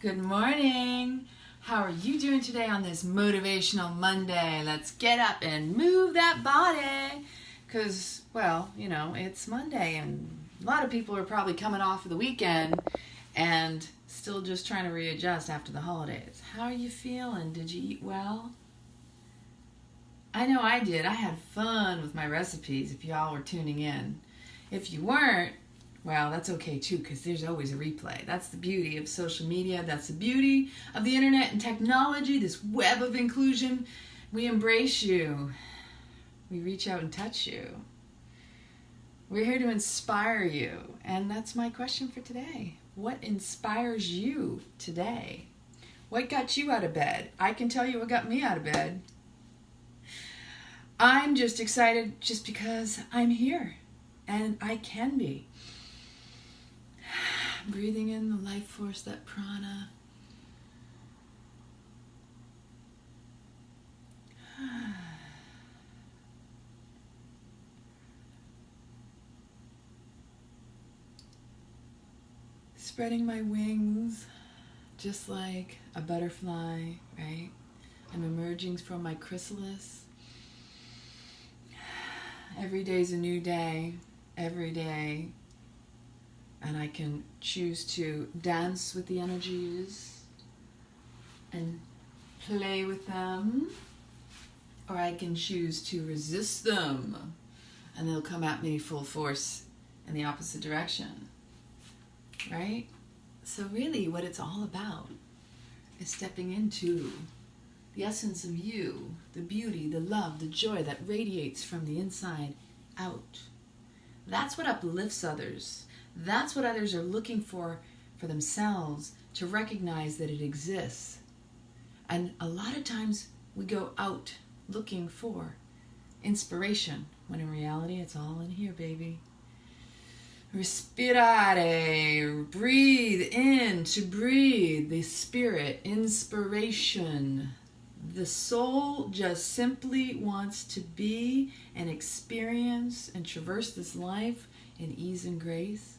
Good morning. How are you doing today on this Motivational Monday? Let's get up and move that body. Because, well, it's Monday and a lot of people are probably coming off of the weekend and still just trying to readjust after the holidays. How are you feeling? Did you eat well? I know I did. I had fun with my recipes if y'all were tuning in. If you weren't, well, that's okay too, because there's always a replay. That's the beauty of social media. That's the beauty of the internet and technology, this web of inclusion. We embrace you. We reach out and touch you. We're here to inspire you. And that's my question for today. What inspires you today? What got you out of bed? I can tell you what got me out of bed. I'm just excited just because I'm here and I can be. Breathing in the life force, that prana. Spreading my wings just like a butterfly, right? I'm emerging from my chrysalis. Every day's a new day, every day. And I can choose to dance with the energies and play with them. Or I can choose to resist them and they'll come at me full force in the opposite direction. Right? So really what it's all about is stepping into the essence of you, the beauty, the love, the joy that radiates from the inside out. That's what uplifts others. That's what others are looking for themselves, to recognize that it exists. And a lot of times we go out looking for inspiration, when in reality it's all in here, baby. Respirare, breathe in, to breathe, the spirit, inspiration. The soul just simply wants to be and experience and traverse this life in ease and grace.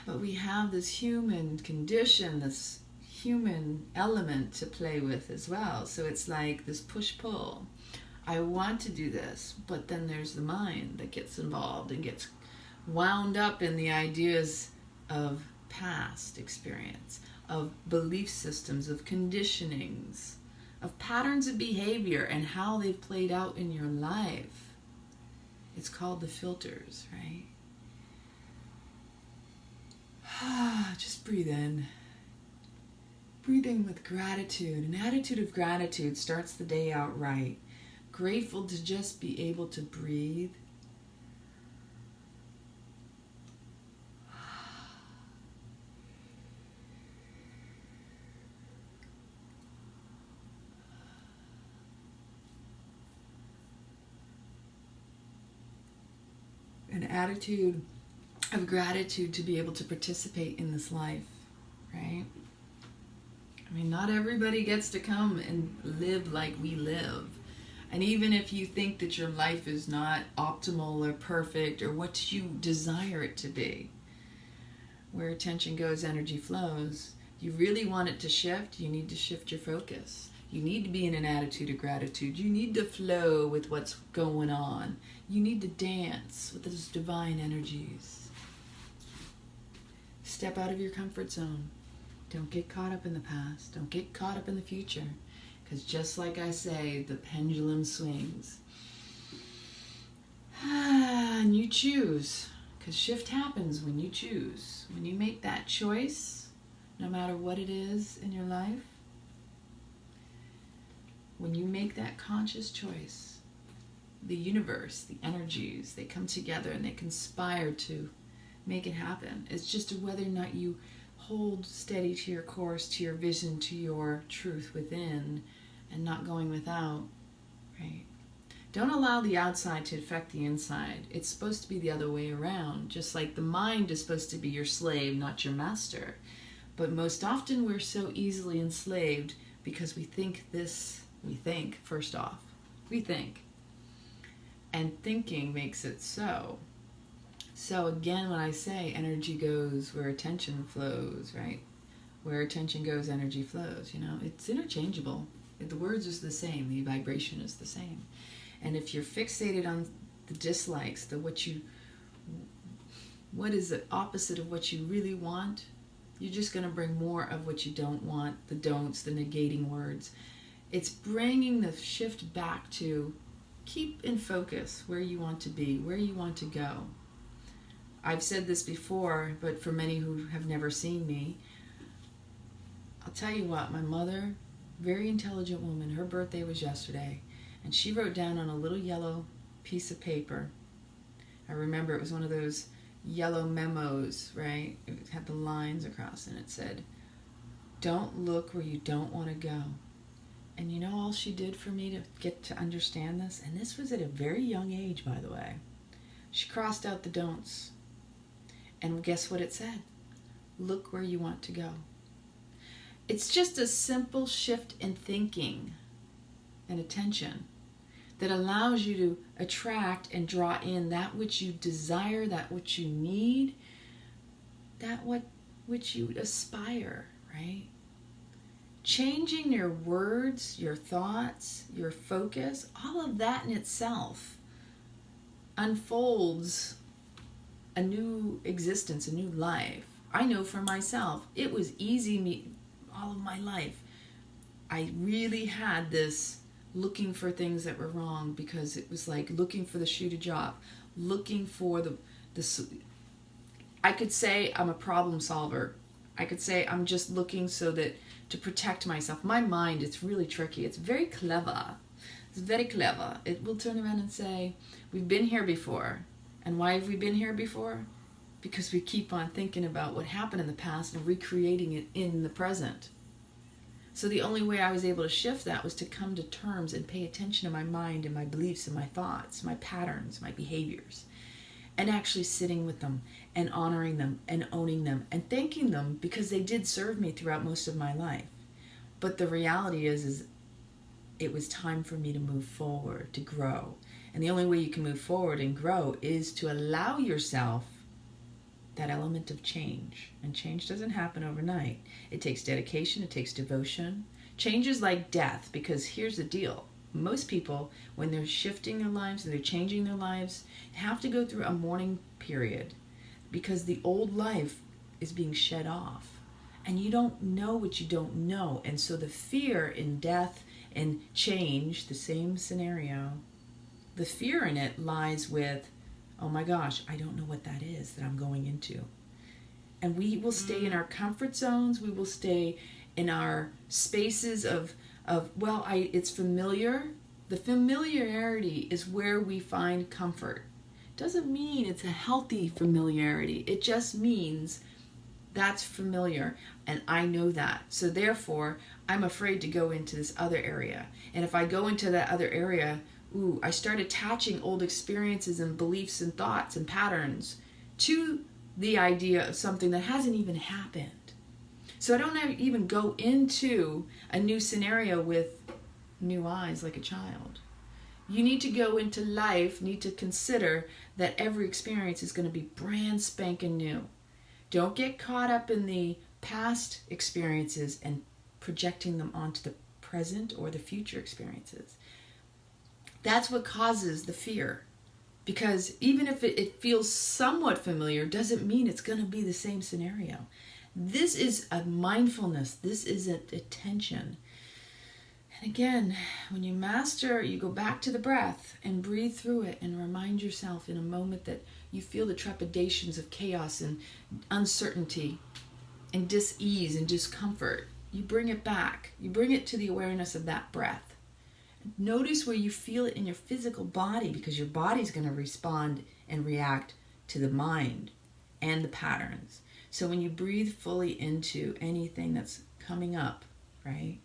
But we have this human condition, this human element to play with as well. So it's like this push-pull. I want to do this, but then there's the mind that gets involved and gets wound up in the ideas of past experience, of belief systems, of conditionings, of patterns of behavior and how they've played out in your life. It's called the filters, right? Just breathe in. Breathing with gratitude. An attitude of gratitude starts the day out right. Grateful to just be able to breathe. An attitude of gratitude to be able to participate in this life, right? I mean, not everybody gets to come and live like we live. And even if you think that your life is not optimal or perfect or what you desire it to be, where attention goes, energy flows. You really want it to shift, you need to shift your focus. You need to be in an attitude of gratitude. You need to flow with what's going on. You need to dance with those divine energies. Step out of your comfort zone. Don't get caught up in the past. Don't get caught up in the future. Because just like I say, the pendulum swings. And you choose. Because shift happens when you choose. When you make that choice, no matter what it is in your life, when you make that conscious choice, the universe, the energies, they come together and they conspire to make it happen. It's just whether or not you hold steady to your course, to your vision, to your truth within, and not going without, right? Don't allow the outside to affect the inside. It's supposed to be the other way around, just like the mind is supposed to be your slave, not your master. But most often we're so easily enslaved because we think, first off. We think. And thinking makes it so. So again, when I say energy goes where attention flows, right? Where attention goes, energy flows. It's interchangeable. The words are the same. The vibration is the same. And if you're fixated on the dislikes, what is the opposite of what you really want, you're just going to bring more of what you don't want, the don'ts, the negating words. It's bringing the shift back to keep in focus where you want to be, where you want to go. I've said this before, but for many who have never seen me, I'll tell you what, my mother, very intelligent woman, her birthday was yesterday, and she wrote down on a little yellow piece of paper, I remember it was one of those yellow memos, right? It had the lines across, and it said, "Don't look where you don't want to go." And you know all she did for me to get to understand this? And this was at a very young age, by the way. She crossed out the don'ts. And guess what it said? Look where you want to go. It's just a simple shift in thinking and attention that allows you to attract and draw in that which you desire, that which you need, that which you aspire, right? Changing your words, your thoughts, your focus, all of that in itself unfolds a new existence, a new life. I know for myself, it was easy all of my life. I really had this looking for things that were wrong, because it was like looking for the shoe to drop, looking for the I could say I'm a problem solver. I could say I'm just looking to protect myself. My mind, it's really tricky. It's very clever. It's very clever. It will turn around and say, we've been here before. And why have we been here before? Because we keep on thinking about what happened in the past and recreating it in the present. So the only way I was able to shift that was to come to terms and pay attention to my mind and my beliefs and my thoughts, my patterns, my behaviors, and actually sitting with them and honoring them and owning them and thanking them, because they did serve me throughout most of my life. But the reality is it was time for me to move forward, to grow. And the only way you can move forward and grow is to allow yourself that element of change. And change doesn't happen overnight. It takes dedication, it takes devotion. Change is like death, because here's the deal. Most people, when they're shifting their lives and they're changing their lives, have to go through a mourning period, because the old life is being shed off. And you don't know what you don't know. And so the fear in death and change, the same scenario, the fear in it lies with, oh my gosh, I don't know what that is that I'm going into. And we will stay in our comfort zones. We will stay in our spaces of it's familiar. The familiarity is where we find comfort. Doesn't mean it's a healthy familiarity. It just means that's familiar, and I know that. So therefore, I'm afraid to go into this other area. And if I go into that other area, I start attaching old experiences and beliefs and thoughts and patterns to the idea of something that hasn't even happened. So I don't even go into a new scenario with new eyes like a child. You need to go into life, need to consider that every experience is going to be brand spanking new. Don't get caught up in the past experiences and projecting them onto the present or the future experiences. That's what causes the fear. Because even if it feels somewhat familiar, doesn't mean it's going to be the same scenario. This is a mindfulness. This is an attention. And again, when you master, you go back to the breath and breathe through it and remind yourself in a moment that you feel the trepidations of chaos and uncertainty and dis-ease and discomfort. You bring it back. You bring it to the awareness of that breath. Notice where you feel it in your physical body, because your body's going to respond and react to the mind and the patterns. So when you breathe fully into anything that's coming up, right?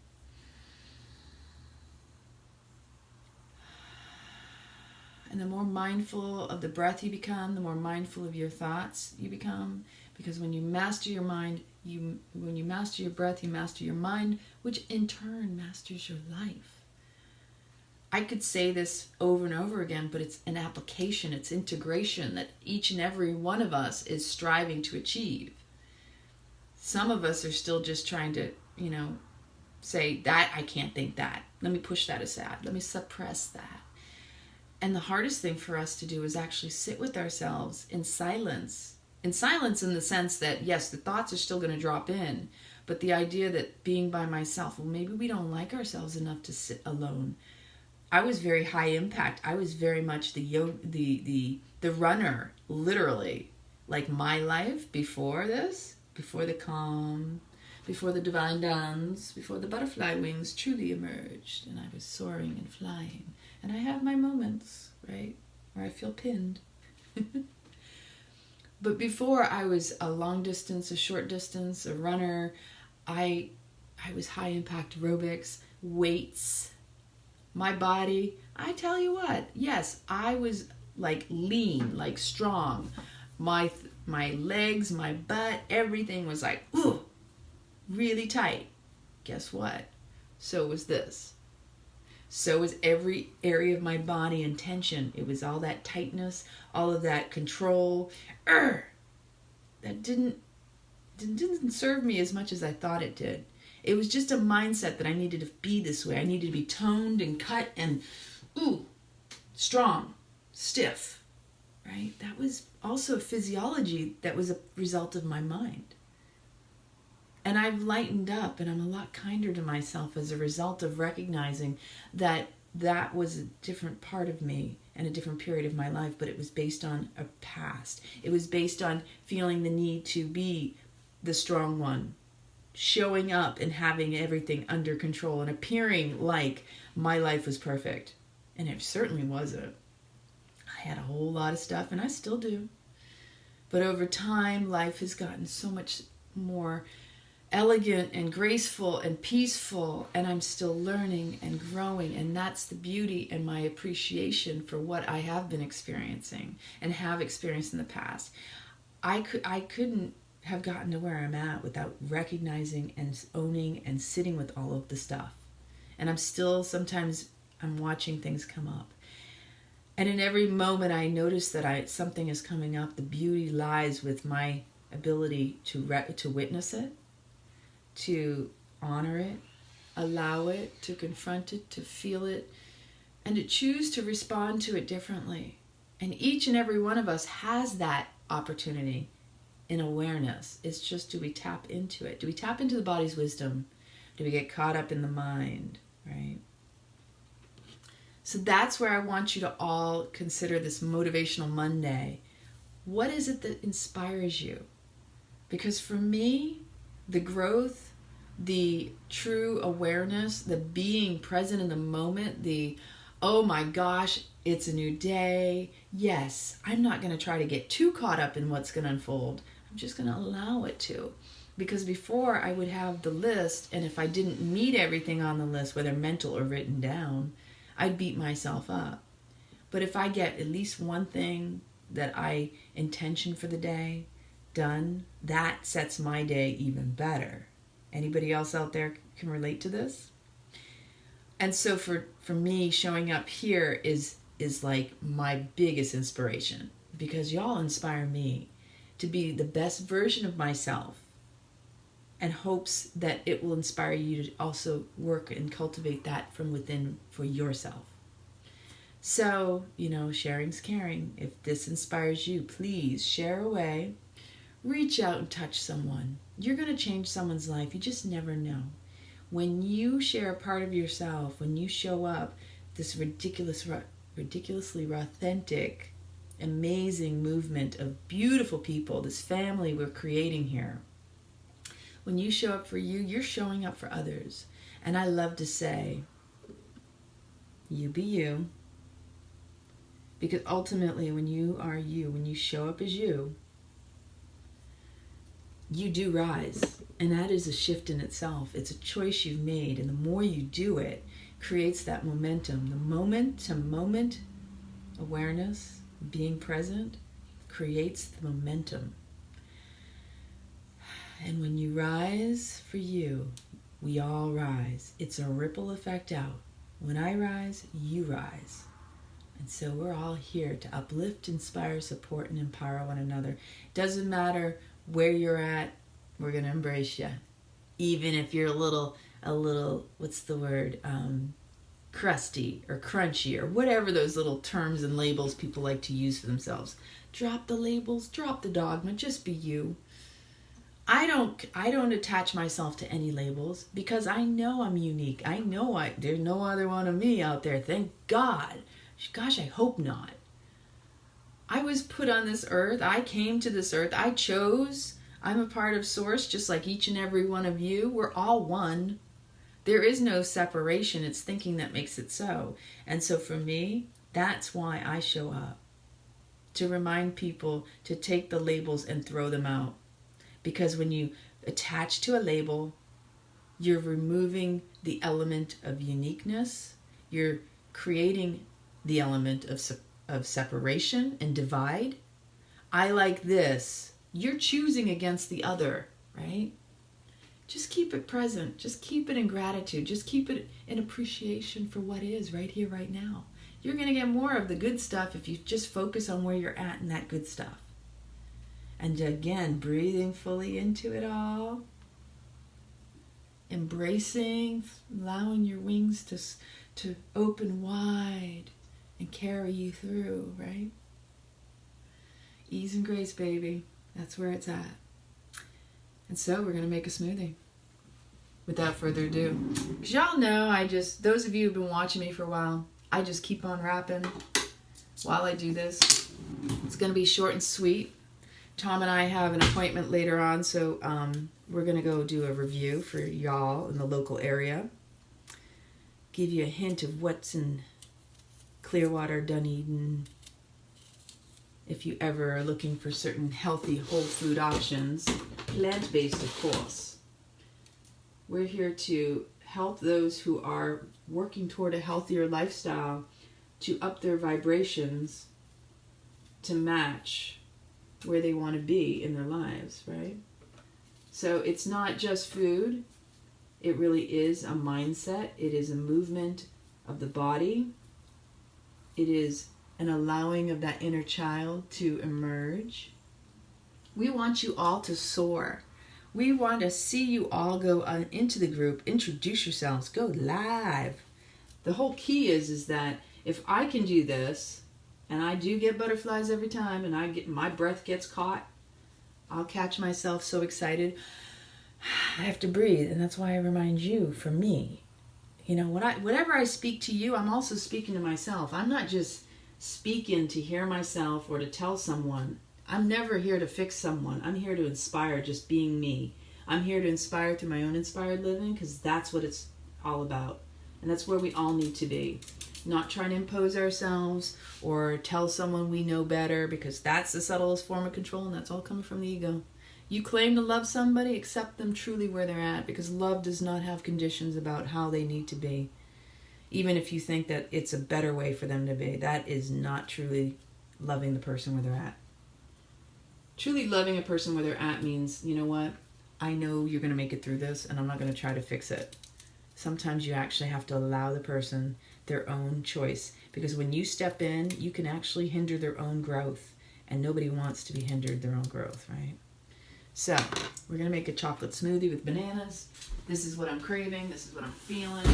And the more mindful of the breath you become, the more mindful of your thoughts you become. Because when you master your mind, when you master your breath, you master your mind, which in turn masters your life. I could say this over and over again, but it's an application, it's integration that each and every one of us is striving to achieve. Some of us are still just trying to, say that I can't think that. Let me push that aside. Let me suppress that. And the hardest thing for us to do is actually sit with ourselves in silence. In silence in the sense that, yes, the thoughts are still going to drop in, but the idea that being by myself, well, maybe we don't like ourselves enough to sit alone. I was very high impact. I was very much the runner, literally. Like my life before this, before the calm, before the divine dance, before the butterfly wings truly emerged, and I was soaring and flying. And I have my moments, right, where I feel pinned. But before I was a long distance, a short distance, a runner, I was high impact aerobics, weights, my body. I tell you what, yes, I was like lean, like strong. My legs, my butt, everything was like, ooh, really tight. Guess what? So was this. So was every area of my body and tension. It was all that tightness, all of that control. That didn't serve me as much as I thought it did. It was just a mindset that I needed to be this way. I needed to be toned and cut and, strong, stiff, right? That was also a physiology that was a result of my mind. And I've lightened up, and I'm a lot kinder to myself as a result of recognizing that that was a different part of me and a different period of my life, but it was based on a past. It was based on feeling the need to be the strong one, showing up and having everything under control and appearing like my life was perfect. And it certainly wasn't. I had a whole lot of stuff, and I still do. But over time, life has gotten so much more elegant and graceful and peaceful, and I'm still learning and growing, and that's the beauty and my appreciation for what I have been experiencing and have experienced in the past. I couldn't have gotten to where I'm at without recognizing and owning and sitting with all of the stuff. And sometimes I'm watching things come up. And in every moment I notice that something is coming up, the beauty lies with my ability to witness it, to honor it, allow it, to confront it, to feel it, and to choose to respond to it differently. And each and every one of us has that opportunity in awareness. It's just, do we tap into it? Do we tap into the body's wisdom? Do we get caught up in the mind, right? So that's where I want you to all consider this Motivational Monday. What is it that inspires you? Because for me, the growth, the true awareness, the being present in the moment, the, oh my gosh, it's a new day. Yes, I'm not going to try to get too caught up in what's going to unfold. I'm just going to allow it to. Because before I would have the list, and if I didn't meet everything on the list, whether mental or written down, I'd beat myself up. But if I get at least one thing that I intention for the day done, that sets my day even better. Anybody else out there can relate to this? And so for me, showing up here is like my biggest inspiration, because y'all inspire me to be the best version of myself, and hopes that it will inspire you to also work and cultivate that from within for yourself. So, sharing's caring. If this inspires you, please share away. Reach out and touch someone. You're going to change someone's life. You just never know. When you share a part of yourself, when you show up, this ridiculously authentic, amazing movement of beautiful people, this family we're creating here. When you show up for you, you're showing up for others. And I love to say, you be you. Because ultimately, when you are you, when you show up as you do rise. And that is a shift in itself. It's a choice you've made. And the more you do it, creates that momentum. The moment-to-moment awareness, being present, creates the momentum. And when you rise for you, we all rise. It's a ripple effect out. When I rise, you rise. And so we're all here to uplift, inspire, support, and empower one another. Doesn't matter where you're at, We're going to embrace you. Even if you're a little, what's the word? Crusty or crunchy or whatever those little terms and labels people like to use for themselves. Drop the labels, drop the dogma, just be you. I don't attach myself to any labels because I know I'm unique. I know there's no other one of me out there. Thank God. Gosh, I hope not. I was put on this earth. I came to this earth. I chose. I'm a part of Source, just like each and every one of you. We're all one. There is no separation. It's thinking that makes it so. And so for me, that's why I show up. To remind people to take the labels and throw them out. Because when you attach to a label, you're removing the element of uniqueness. You're creating the element of separation and divide. I like this. You're choosing against the other, right? Just keep it present. Just keep it in gratitude. Just keep it in appreciation for what is right here, right now. You're going to get more of the good stuff if you just focus on where you're at in that good stuff. And again, breathing fully into it all. Embracing, allowing your wings to open wide and carry you through, right? Ease and grace, baby. That's where it's at. And so we're going to make a smoothie. Without further ado. Because y'all know, those of you who've been watching me for a while, I just keep on rapping while I do this. It's going to be short and sweet. Tom and I have an appointment later on, so we're going to go do a review for y'all in the local area. Give you a hint of what's in Clearwater, Dunedin. If you ever are looking for certain healthy whole food options, plant-based of course. We're here to help those who are working toward a healthier lifestyle to up their vibrations to match where they want to be in their lives, right? So it's not just food. It really is a mindset. It is a movement of the body. It is an allowing of that inner child to emerge. We want you all to soar. We want to see you all go into the group, introduce yourselves, go live. The whole key is that if I can do this, and I do get butterflies every time, and my breath gets caught, I'll catch myself so excited. I have to breathe, and that's why I remind you, for me, whenever I speak to you, I'm also speaking to myself. I'm not just speaking to hear myself or to tell someone. I'm never here to fix someone. I'm here to inspire, just being me. I'm here to inspire through my own inspired living, because that's what it's all about. And that's where we all need to be. Not trying to impose ourselves or tell someone we know better, because that's the subtlest form of control, and that's all coming from the ego. You claim to love somebody, accept them truly where they're at, because love does not have conditions about how they need to be. Even if you think that it's a better way for them to be, that is not truly loving the person where they're at. Truly loving a person where they're at means, you know what? I know you're going to make it through this, and I'm not going to try to fix it. Sometimes you actually have to allow the person their own choice, because when you step in, you can actually hinder their own growth, and nobody wants to be hindered their own growth, right? So, we're going to make a chocolate smoothie with bananas. This is what I'm craving. This is what I'm feeling.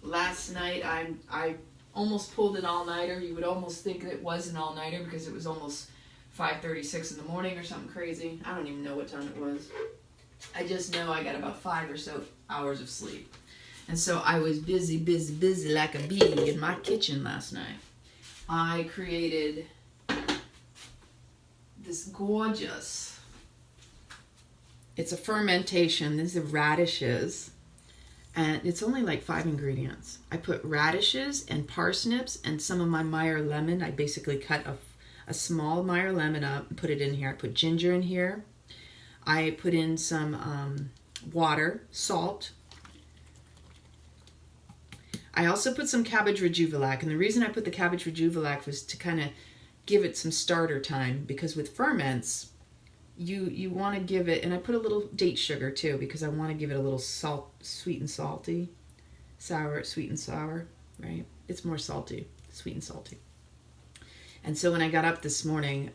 Last night, I almost pulled an all-nighter. You would almost think it was an all-nighter because it was almost 5:36 in the morning or something crazy. I don't even know what time it was. I just know I got about 5 or so hours of sleep. And so I was busy like a bee in my kitchen last night. I created this gorgeous, it's a fermentation. These are radishes. And it's only like 5 ingredients. I put radishes and parsnips and some of my Meyer lemon. I basically cut a small Meyer lemon up and put it in here. I put ginger in here. I put in some water, salt. I also put some cabbage rejuvenac. And the reason I put the cabbage rejuvenac was to kind of give it some starter time. Because with ferments, you want to give it, and I put a little date sugar too, because I want to give it a little salt, sweet and salty, sour, sweet and sour, right? It's more salty, sweet and salty. And so when I got up this morning,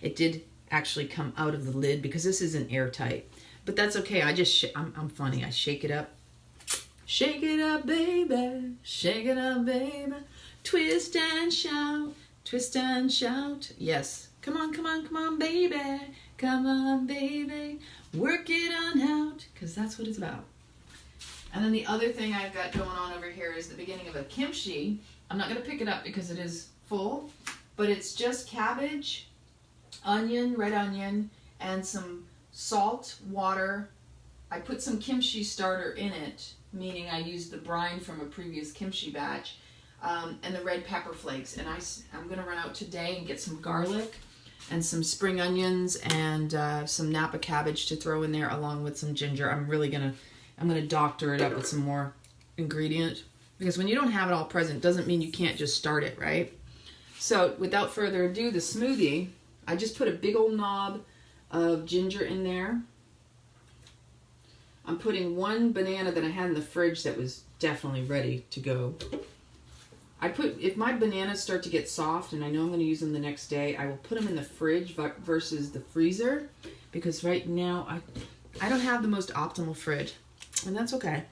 it did actually come out of the lid because this isn't airtight. But that's okay. I'm funny. I shake it up. Shake it up, baby. Shake it up, baby. Twist and shout. Twist and shout. Yes. Come on, come on, come on, baby. Come on, baby. Work it on out. Because that's what it's about. And then the other thing I've got going on over here is the beginning of a kimchi. I'm not going to pick it up because it is full. But it's just cabbage, onion, red onion, and some salt, water. I put some kimchi starter in it, meaning I used the brine from a previous kimchi batch, and the red pepper flakes. And I'm going to run out today and get some garlic and some spring onions and some Napa cabbage to throw in there along with some ginger. I'm going to doctor it up with some more ingredient, because when you don't have it all present, doesn't mean you can't just start it, right? So without further ado, the smoothie, I just put a big old knob of ginger in there. I'm putting one banana that I had in the fridge that was definitely ready to go. If my bananas start to get soft and I know I'm going to use them the next day, I will put them in the fridge versus the freezer, because right now I don't have the most optimal fridge, and that's okay.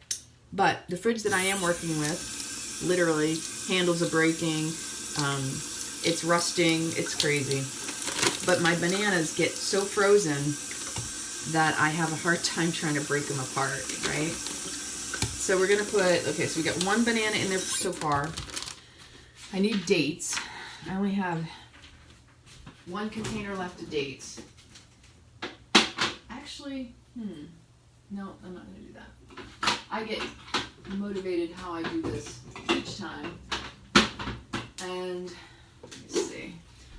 But the fridge that I am working with, literally, handles are breaking, it's rusting, it's crazy. But my bananas get so frozen that I have a hard time trying to break them apart, right? So we're going to so we got one banana in there so far. I need dates. I only have one container left of dates. Actually, no, I'm not going to do that. I get motivated how I do this each time. And let's see.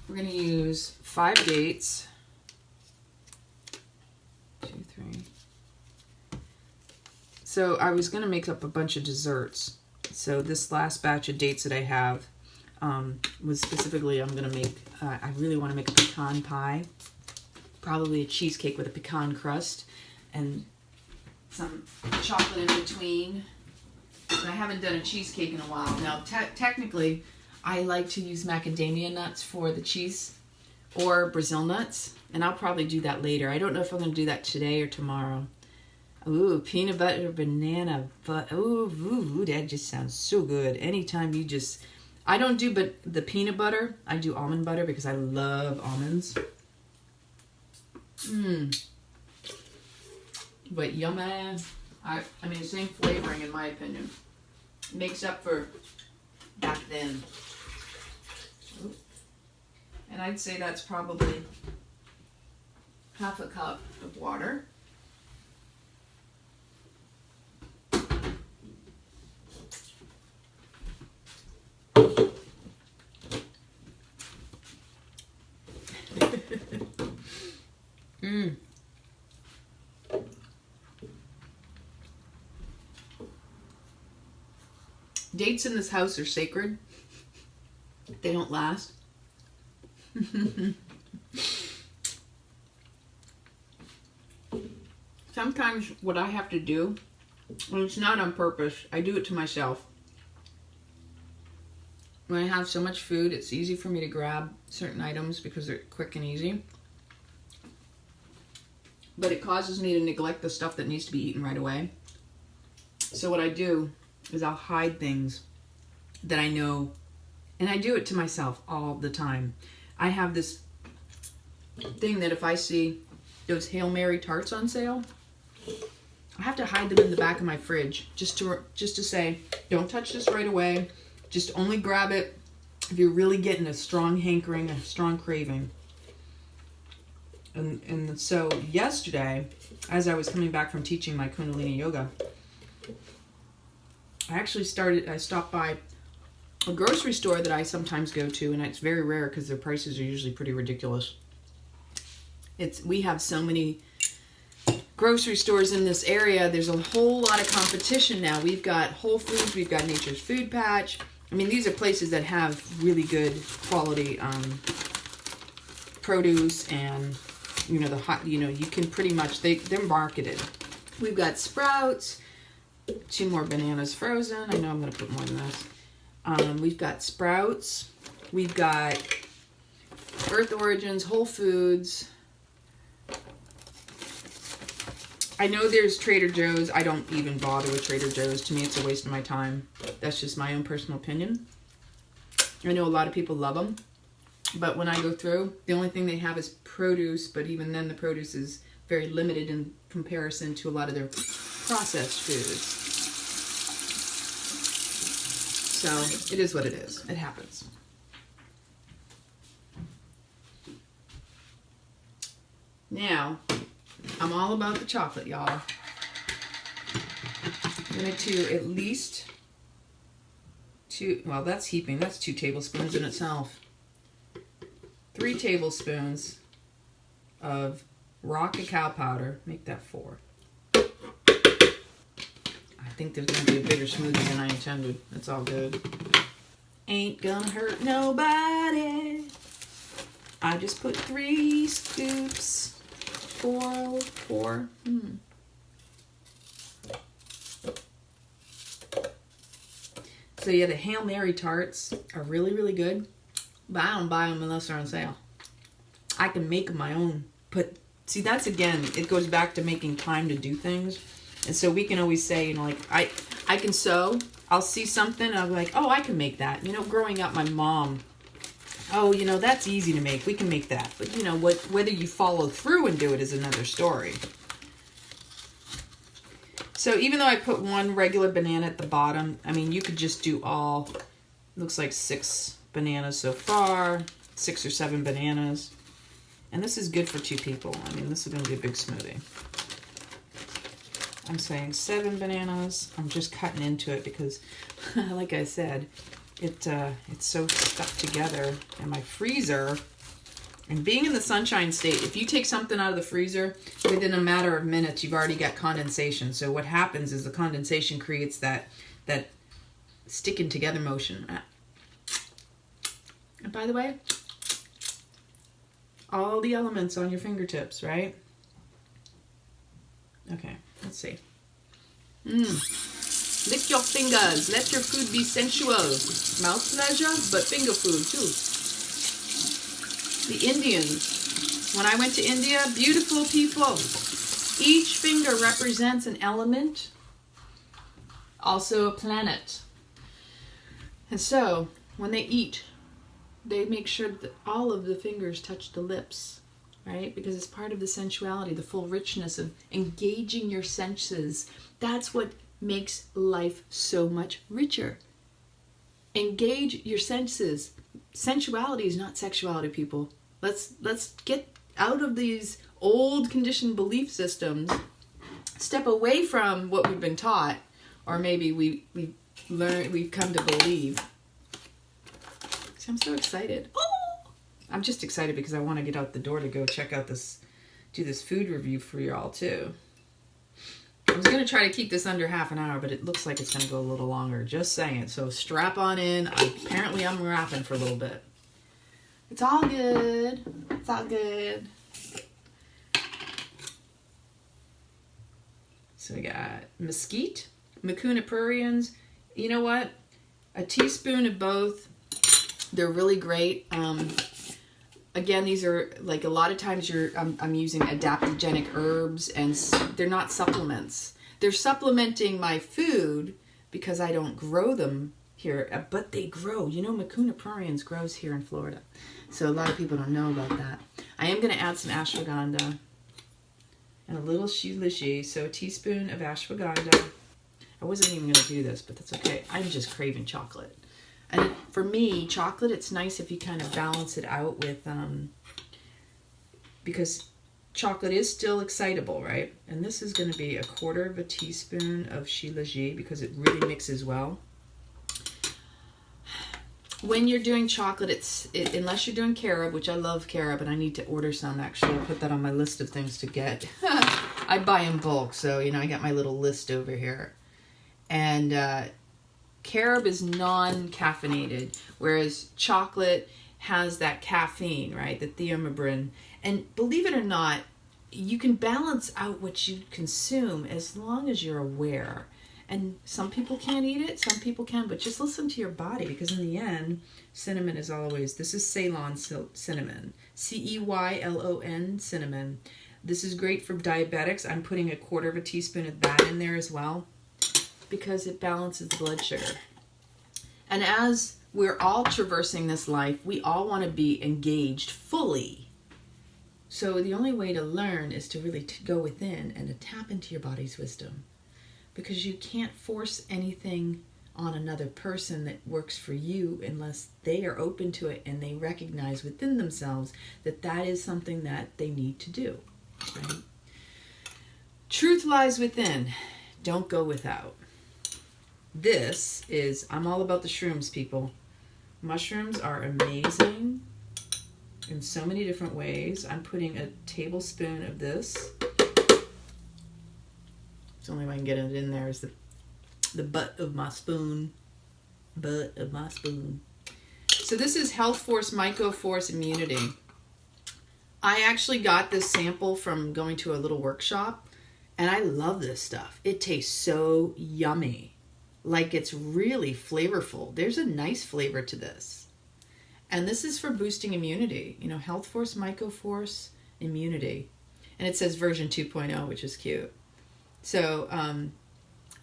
We're going to use 5 dates. 2, 3. So I was going to make up a bunch of desserts. So this last batch of dates that I have was specifically, I'm going to make, I really want to make a pecan pie. Probably a cheesecake with a pecan crust and some chocolate in between. But I haven't done a cheesecake in a while. Now, technically, I like to use macadamia nuts for the cheese, or Brazil nuts, and I'll probably do that later. I don't know if I'm going to do that today or tomorrow. Ooh, peanut butter, banana, ooh, that just sounds so good. Anytime you just, I don't do but the peanut butter, I do almond butter because I love almonds. But yummy. I mean, same flavoring in my opinion. Makes up for back then. Ooh. And I'd say that's probably half a cup of water. Dates in this house are sacred. They don't last. Sometimes what I have to do, and it's not on purpose, I do it to myself. When I have so much food, it's easy for me to grab certain items because they're quick and easy. But it causes me to neglect the stuff that needs to be eaten right away. So what I do is I'll hide things that I know, and I do it to myself all the time. I have this thing that if I see those Hail Mary tarts on sale, I have to hide them in the back of my fridge just to say, don't touch this right away. Just only grab it if you're really getting a strong hankering, a strong craving. And so yesterday, as I was coming back from teaching my Kundalini yoga, I stopped by a grocery store that I sometimes go to, and it's very rare because their prices are usually pretty ridiculous. We have so many grocery stores in this area. There's a whole lot of competition now. We've got Whole Foods, we've got Nature's Food Patch. I mean, these are places that have really good quality produce, and you can pretty much, they're marketed. We've got Sprouts. 2 more bananas frozen. I know I'm going to put more in this. We've got Sprouts. We've got Earth Origins, Whole Foods. I know there's Trader Joe's. I don't even bother with Trader Joe's. To me, it's a waste of my time. That's just my own personal opinion. I know a lot of people love them. But when I go through, the only thing they have is produce. But even then, the produce is very limited in comparison to a lot of their processed foods. So it is what it is. It happens. Now, I'm all about the chocolate, y'all. I'm going to at least well, that's heaping. That's 2 tablespoons in itself. 3 tablespoons of raw cacao powder. Make that 4. I think there's going to be a bigger smoothie than I intended. It's all good. Ain't gonna hurt nobody. I just put 3 scoops. 4. So yeah, the Hail Mary tarts are really, really good. But I don't buy them unless they're on sale. I can make my own. But see, that's again, it goes back to making time to do things. And so we can always say, you know, like, I can sew. I'll see something and I'll be like, oh, I can make that. You know, growing up, my mom, oh, you know, that's easy to make. We can make that. But, you know, whether you follow through and do it is another story. So even though I put 1 regular banana at the bottom, I mean, you could just do all, looks like 6 bananas so far, 6 or 7 bananas. And this is good for 2 people. I mean, this is going to be a big smoothie. I'm saying 7 bananas. I'm just cutting into it because, like I said, it's so stuck together in my freezer. And being in the Sunshine State, if you take something out of the freezer, within a matter of minutes, you've already got condensation. So what happens is the condensation creates that sticking together motion. And by the way, all the elements on your fingertips, right? Okay, let's see. Lick your fingers. Let your food be sensual. Mouth pleasure, but finger food too. The Indians. When I went to India, beautiful people. Each finger represents an element, also a planet. And so, when they eat, they make sure that all of the fingers touch the lips, right? Because it's part of the sensuality, the full richness of engaging your senses. That's what makes life so much richer. Engage your senses. Sensuality is not sexuality, people. Let's get out of these old conditioned belief systems. Step away from what we've been taught, or maybe we've come to believe. So I'm so excited. Oh! I'm just excited because I want to get out the door to go check out do this food review for y'all too. I was going to try to keep this under half an hour, but it looks like it's going to go a little longer. Just saying. So strap on in. Apparently I'm rapping for a little bit. It's all good. It's all good. So we got mesquite, Mucuna pruriens. You know what? A teaspoon of both. They're really great. Again, these are like a lot of times I'm using adaptogenic herbs, and they're not supplements. They're supplementing my food because I don't grow them here, but they grow. You know, Mucuna pruriens grows here in Florida. So a lot of people don't know about that. I am going to add some ashwagandha and a little shilajit. So a teaspoon of ashwagandha. I wasn't even going to do this, but that's okay. I'm just craving chocolate. And for me, chocolate, it's nice if you kind of balance it out with, because chocolate is still excitable, right? And this is going to be 1/4 teaspoon of shilajit because it really mixes well. When you're doing chocolate, unless you're doing carob, which I love carob, and I need to order some, actually. I'll put that on my list of things to get. I buy in bulk, so, you know, I got my little list over here. And carob is non-caffeinated, whereas chocolate has that caffeine, right? The theobromine. And believe it or not, you can balance out what you consume as long as you're aware. And some people can't eat it, some people can, but just listen to your body, because in the end, cinnamon is always, this is Ceylon cinnamon, Ceylon cinnamon. This is great for diabetics. I'm putting 1/4 teaspoon of that in there as well because it balances the blood sugar. And as we're all traversing this life, we all want to be engaged fully. So the only way to learn is to really go within and to tap into your body's wisdom, because you can't force anything on another person that works for you unless they are open to it and they recognize within themselves that that is something that they need to do. Right? Truth lies within. Don't go without. This is, I'm all about the shrooms, people. Mushrooms are amazing in so many different ways. I'm putting a tablespoon of this. It's the only way I can get it in there is the butt of my spoon. Butt of my spoon. So this is Health Force Myco Force Immunity. I actually got this sample from going to a little workshop, and I love this stuff. It tastes so yummy. Like, it's really flavorful. There's a nice flavor to this. And this is for boosting immunity. You know, Health Force Myco Force Immunity. And it says version 2.0, which is cute. So,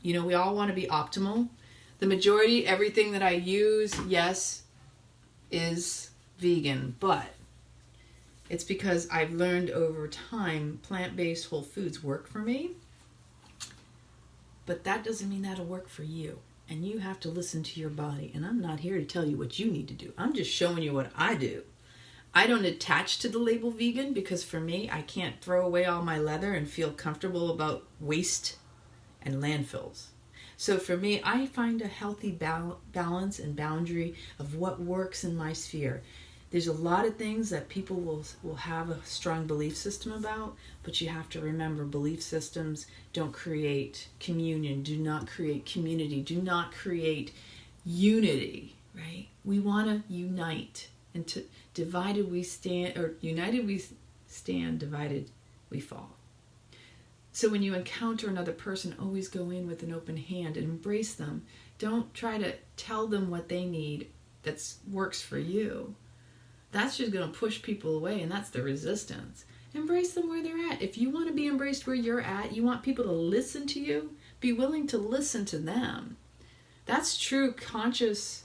you know, we all want to be optimal. The majority, everything that I use, yes, is vegan. But it's because I've learned over time plant-based whole foods work for me. But that doesn't mean that'll work for you. And you have to listen to your body. And I'm not here to tell you what you need to do. I'm just showing you what I do. I don't attach to the label vegan because for me, I can't throw away all my leather and feel comfortable about waste and landfills. So for me, I find a healthy balance and boundary of what works in my sphere. There's a lot of things that people will have a strong belief system about, but you have to remember belief systems don't create communion, do not create community, do not create unity, right? We want to unite, and to divided we stand, or united we stand, divided we fall. So when you encounter another person, always go in with an open hand and embrace them. Don't try to tell them what they need that works for you. That's just going to push people away, and that's the resistance. Embrace them where they're at. If you want to be embraced where you're at, you want people to listen to you, be willing to listen to them. That's true, conscious,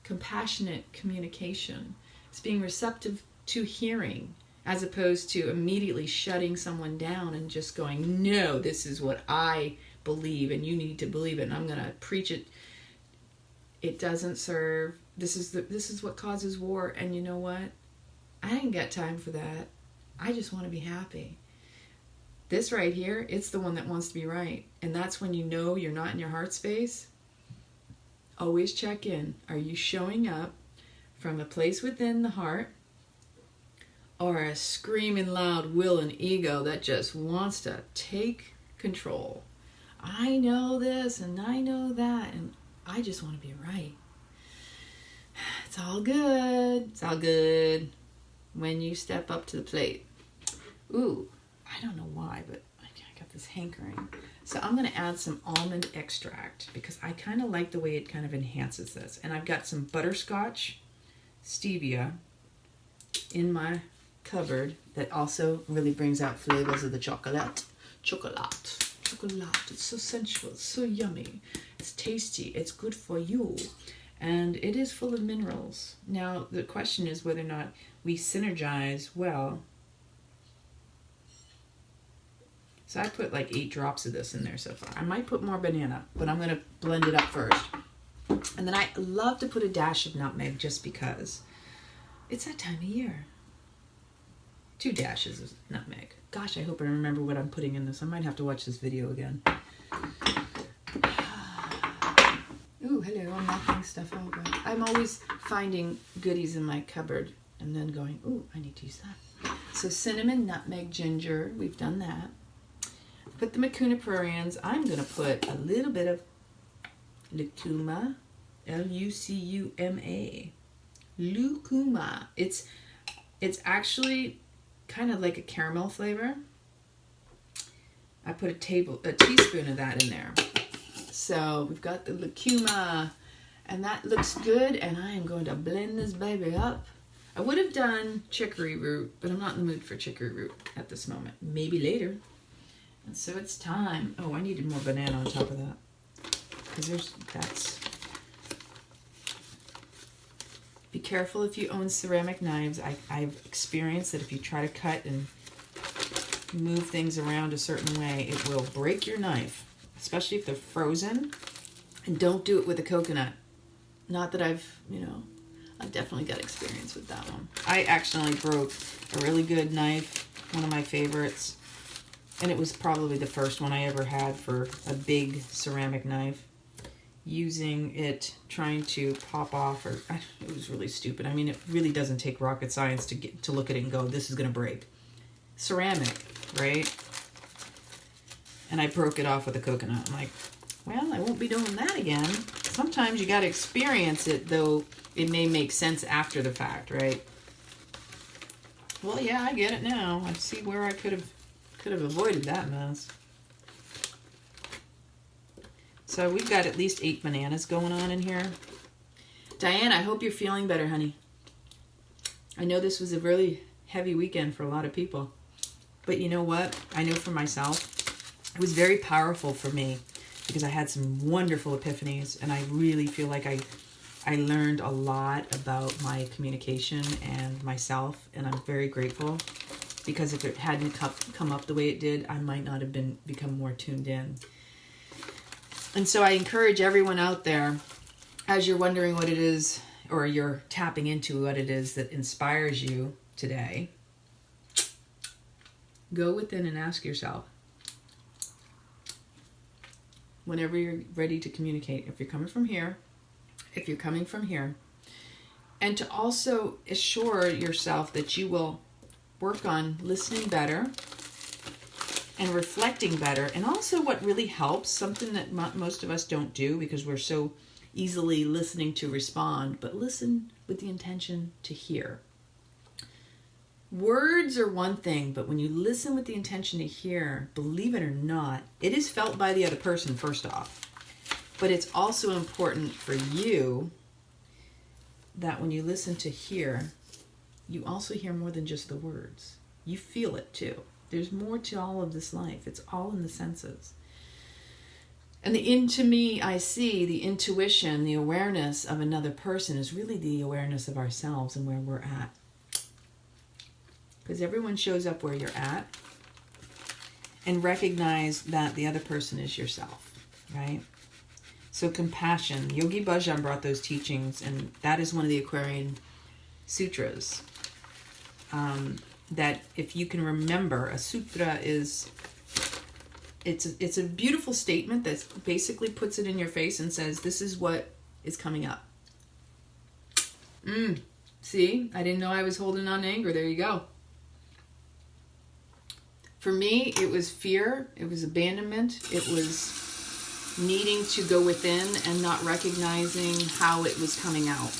compassionate communication. It's being receptive to hearing, as opposed to immediately shutting someone down and just going, no, this is what I believe, and you need to believe it, and I'm going to preach it. It doesn't serve. This is what causes war, and you know what? I ain't got time for that. I just want to be happy. This right here, it's the one that wants to be right, and that's when you know you're not in your heart space. Always check in. Are you showing up from a place within the heart, or a screaming loud will and ego that just wants to take control? I know this and I know that, and I just want to be right. It's all good. It's all good when you step up to the plate. Ooh, I don't know why, but I got this hankering. So I'm going to add some almond extract because I kind of like the way it kind of enhances this. And I've got some butterscotch stevia in my cupboard that also really brings out flavors of the chocolate. Chocolate. It's so sensual. It's so yummy. It's tasty. It's good for you. And it is full of minerals. Now, the question is whether or not we synergize well. So I put like 8 drops of this in there so far. I might put more banana, but I'm going to blend it up first. And then I love to put a dash of nutmeg just because it's that time of year. 2 dashes of nutmeg. Gosh, I hope I remember what I'm putting in this. I might have to watch this video again. Ooh, hello, I'm knocking stuff over. I'm always finding goodies in my cupboard and then going, ooh, I need to use that. So cinnamon, nutmeg, ginger, we've done that. Put the Mucuna pruriens. I'm going to put a little bit of lucuma, Lucuma. Lucuma. It's actually kind of like a caramel flavor. I put a teaspoon of that in there. So we've got the lucuma, and that looks good, and I am going to blend this baby up I would have done chicory root, but I'm not in the mood for chicory root at this moment. Maybe later. And so it's time. Oh, I needed more banana on top of that. Because be careful if you own ceramic knives. I've experienced that if you try to cut and move things around a certain way, it will break your knife, especially if they're frozen. And don't do it with a coconut. Not that I've definitely got experience with that one. I accidentally broke a really good knife, one of my favorites, and it was probably the first one I ever had for a big ceramic knife. Using it, trying to pop off, it was really stupid. I mean, it really doesn't take rocket science to look at it and go, this is going to break. Ceramic, right? And I broke it off with a coconut. I'm like, well, I won't be doing that again. Sometimes you got to experience it, though it may make sense after the fact, right? Well, yeah, I get it now. I see where I could have avoided that mess. So we've got at least 8 bananas going on in here. Diane, I hope you're feeling better, honey. I know this was a really heavy weekend for a lot of people. But you know what? I know for myself, it was very powerful for me because I had some wonderful epiphanies, and I really feel like I learned a lot about my communication and myself, and I'm very grateful because if it hadn't come up the way it did, I might not have become more tuned in. And so I encourage everyone out there, as you're wondering what it is, or you're tapping into what it is that inspires you today, go within and ask yourself, whenever you're ready to communicate, if you're coming from here, if you're coming from here, and to also assure yourself that you will work on listening better and reflecting better. And also what really helps, something that most of us don't do because we're so easily listening to respond, but listen with the intention to hear. Words are one thing, but when you listen with the intention to hear, believe it or not, it is felt by the other person first off. But it's also important for you that when you listen to hear, you also hear more than just the words. You feel it too. There's more to all of this life. It's all in the senses. And to me, I see the intuition, the awareness of another person is really the awareness of ourselves and where we're at. Because everyone shows up where you're at, and recognize that the other person is yourself, right? So compassion. Yogi Bhajan brought those teachings, and that is one of the Aquarian sutras. That if you can remember, a sutra is, it's a beautiful statement that basically puts it in your face and says, this is what is coming up. See, I didn't know I was holding on to anger. There you go. For me, it was fear. It was abandonment. It was needing to go within and not recognizing how it was coming out.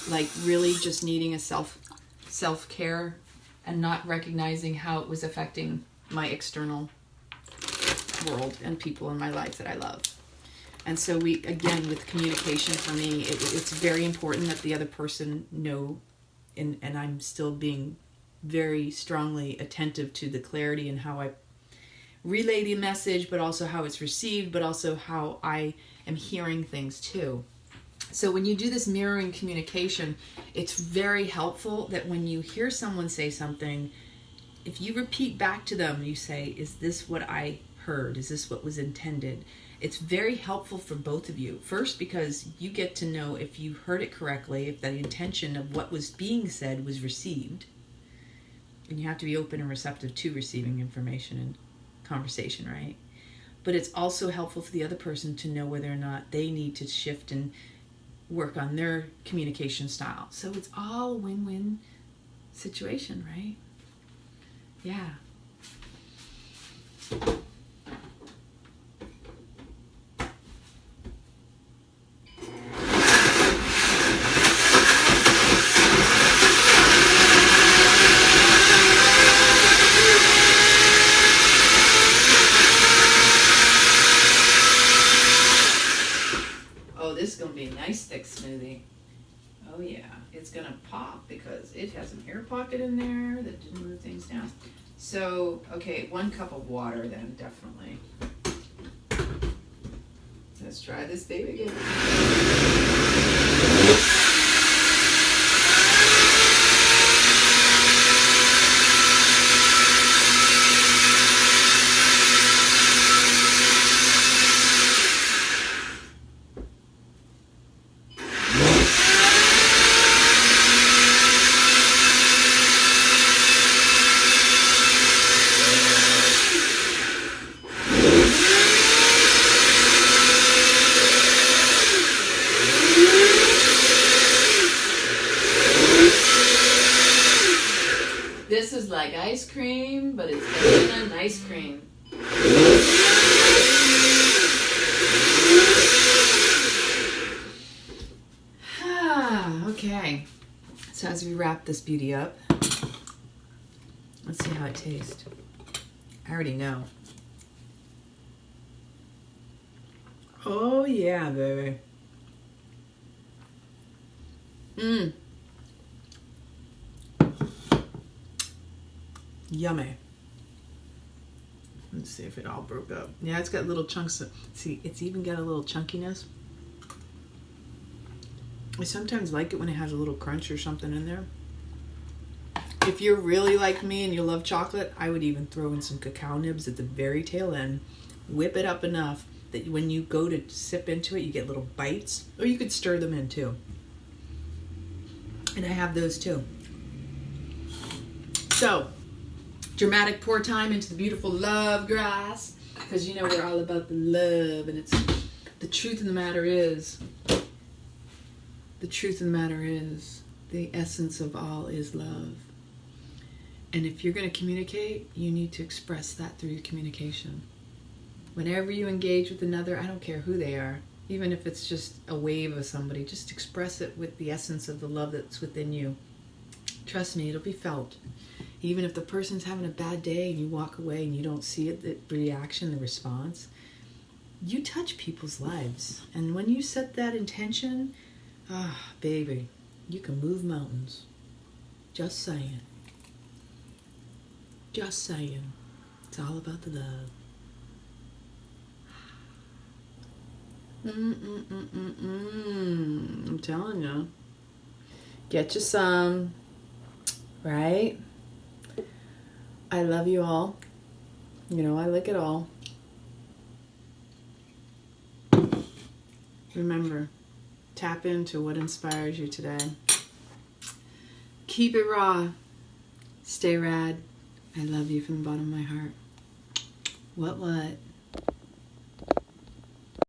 Like really just needing a self-care and not recognizing how it was affecting my external world and people in my life that I love. And so again, with communication for me, it's very important that the other person know, and I'm still being very strongly attentive to the clarity and how I relay the message, but also how it's received, but also how I am hearing things too. So when you do this mirroring communication, it's very helpful that when you hear someone say something, if you repeat back to them, you say, is this what I heard? Is this what was intended? It's very helpful for both of you. First, because you get to know if you heard it correctly, if the intention of what was being said was received. And you have to be open and receptive to receiving information and conversation, right? But it's also helpful for the other person to know whether or not they need to shift and work on their communication style. So it's all a win-win situation, right? Yeah. Oh, this is going to be a nice thick smoothie. Oh yeah, it's gonna pop because it has an air pocket in there that didn't move things down. So, okay, 1 cup of water then, definitely. Let's try this baby again. This is like ice cream, but it's better than ice cream. Okay, so as we wrap this beauty up, let's see how it tastes. I already know. Oh yeah, baby. Mmm. Yummy. Let's see if it all broke up. Yeah, it's got little chunks of, see, it's even got a little chunkiness. I sometimes like it when it has a little crunch or something in there. If you're really like me and you love chocolate, I would even throw in some cacao nibs at the very tail end. Whip it up enough that when you go to sip into it, you get little bites. Or you could stir them in too. And I have those too. So, dramatic pour time into the beautiful love grass, because you know we're all about the love, and it's the truth of the matter is, the essence of all is love. And if you're going to communicate, you need to express that through your communication. Whenever you engage with another, I don't care who they are, even if it's just a wave of somebody, just express it with the essence of the love that's within you. Trust me, it'll be felt. Even if the person's having a bad day and you walk away and you don't see it, the reaction, the response, you touch people's lives. And when you set that intention, baby, you can move mountains. Just saying. Just saying. It's all about the love. I'm telling you. Get you some. Right? I love you all. You know, I like it all. Remember, tap into what inspires you today. Keep it raw. Stay rad. I love you from the bottom of my heart. What?